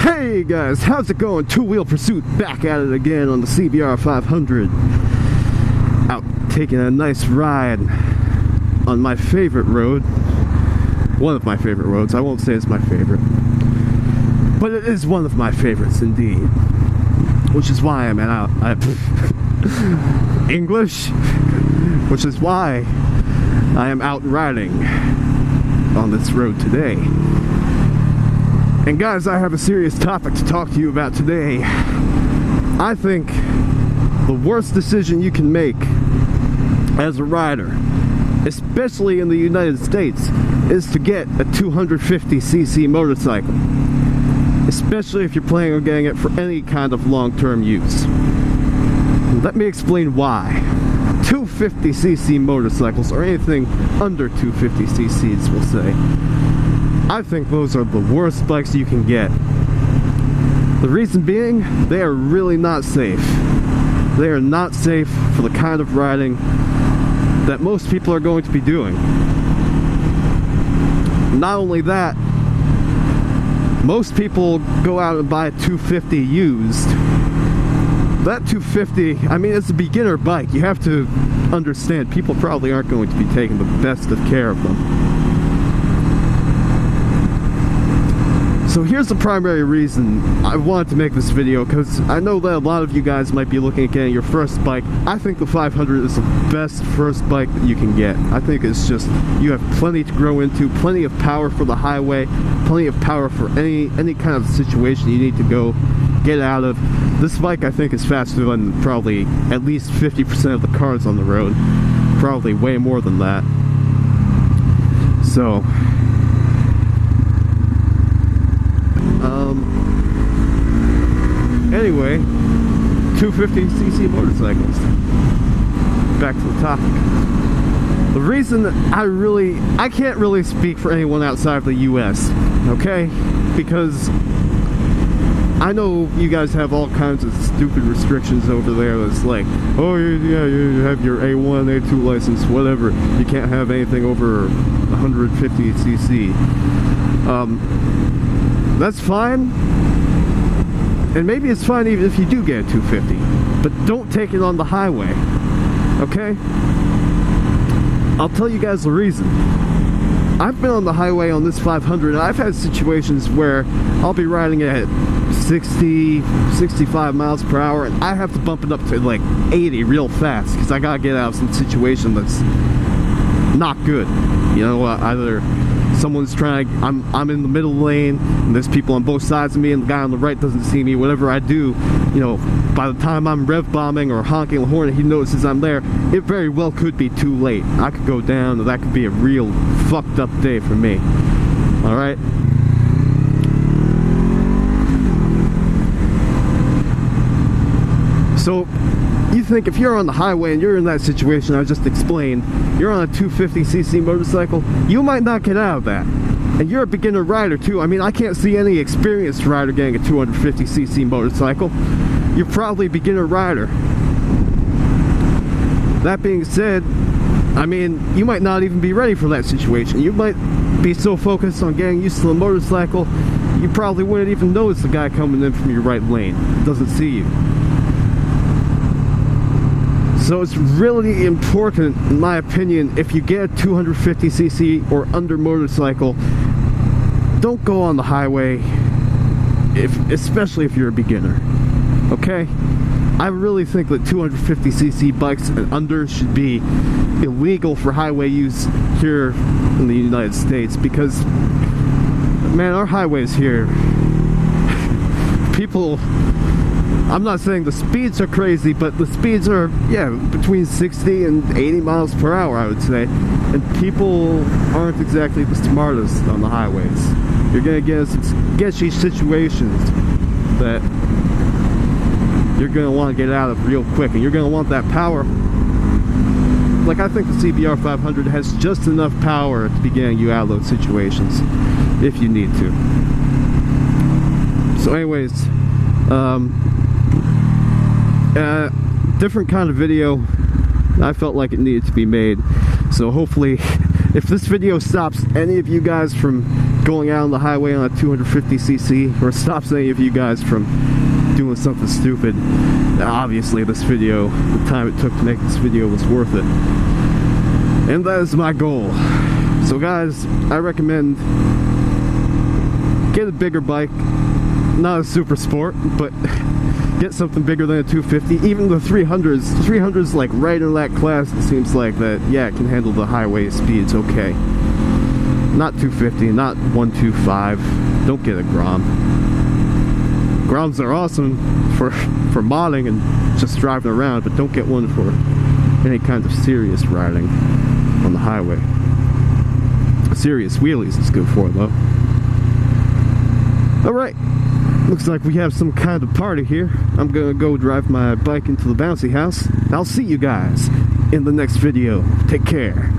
Hey guys, how's it going? Two Wheel Pursuit back at it again on the CBR 500. Out taking a nice ride on my favorite road. One of my favorite roads. I won't say it's my favorite, but it is one of my favorites indeed. Which is why I'm out. English? Which is why I am out riding on this road today. And guys, I have a serious topic to talk to you about today. I think the worst decision you can make as a rider, especially in the United States, is to get a 250cc motorcycle. Especially if you're planning on getting it for any kind of long-term use. Let me explain why. 250cc motorcycles, or anything under 250cc's, we'll say, I think those are the worst bikes you can get. The reason being, they are really not safe. They are not safe for the kind of riding that most people are going to be doing. Not only that, most people go out and buy a 250 used. That 250, I mean, it's a beginner bike. You have to understand, people probably aren't going to be taking the best of care of them. So here's the primary reason I wanted to make this video, because I know that a lot of you guys might be looking at getting your first bike. I think the 500 is the best first bike that you can get. I think it's just, you have plenty to grow into, plenty of power for the highway, plenty of power for any kind of situation you need to go get out of. This bike, I think, is faster than probably at least 50% of the cars on the road. Probably way more than that. So anyway, 250cc motorcycles. Back to the topic. The reason that I can't really speak for anyone outside of the US, okay? Because I know you guys have all kinds of stupid restrictions over there that's like, oh yeah, you have your A1, A2 license, whatever. You can't have anything over 150cc. That's fine. And maybe it's fine even if you do get a 250, but don't take it on the highway, okay? I'll tell you guys the reason. I've been on the highway on this 500, and I've had situations where I'll be riding at 60, 65 miles per hour, and I have to bump it up to like 80 real fast, because I gotta get out of some situation that's not good. You know, either someone's trying, I'm in the middle lane, and there's people on both sides of me, and the guy on the right doesn't see me. Whatever I do, you know, by the time I'm rev bombing or honking the horn and he notices I'm there, it very well could be too late. I could go down, and that could be a real fucked up day for me. Alright? So, you think if you're on the highway and you're in that situation I just explained, you're on a 250cc motorcycle, you might not get out of that. And you're a beginner rider too. I mean, I can't see any experienced rider getting a 250cc motorcycle. You're probably a beginner rider. That being said, I mean, you might not even be ready for that situation. You might be so focused on getting used to the motorcycle, you probably wouldn't even notice the guy coming in from your right lane. Doesn't see you. So it's really important, in my opinion, if you get a 250cc or under motorcycle, don't go on the highway, especially if you're a beginner, okay? I really think that 250cc bikes and under should be illegal for highway use here in the United States, because, man, our highways here, people, I'm not saying the speeds are crazy, but the speeds are, yeah, between 60 and 80 miles per hour, I would say. And people aren't exactly the smartest on the highways. You're going to get some sketchy situations that you're going to want to get out of real quick. And you're going to want that power. Like, I think the CBR 500 has just enough power to be getting you out of those situations, if you need to. So anyways, different kind of video. I felt like it needed to be made. So hopefully, if this video stops any of you guys from going out on the highway on a 250cc, or stops any of you guys from doing something stupid. Obviously this video, the time it took to make this video was worth it. And that is my goal. So guys, I recommend get a bigger bike, not a super sport, but get something bigger than a 250. Even the 300's like right in that class. It seems like that, yeah, it can handle the highway speeds okay. Not 250, not 125. Don't get a Grom. Groms are awesome for modding and just driving around, but don't get one for any kind of serious riding on the highway. Serious wheelies is good for, though. Alright, looks like we have some kind of party here. I'm gonna go drive my bike into the bouncy house. I'll see you guys in the next video. Take care.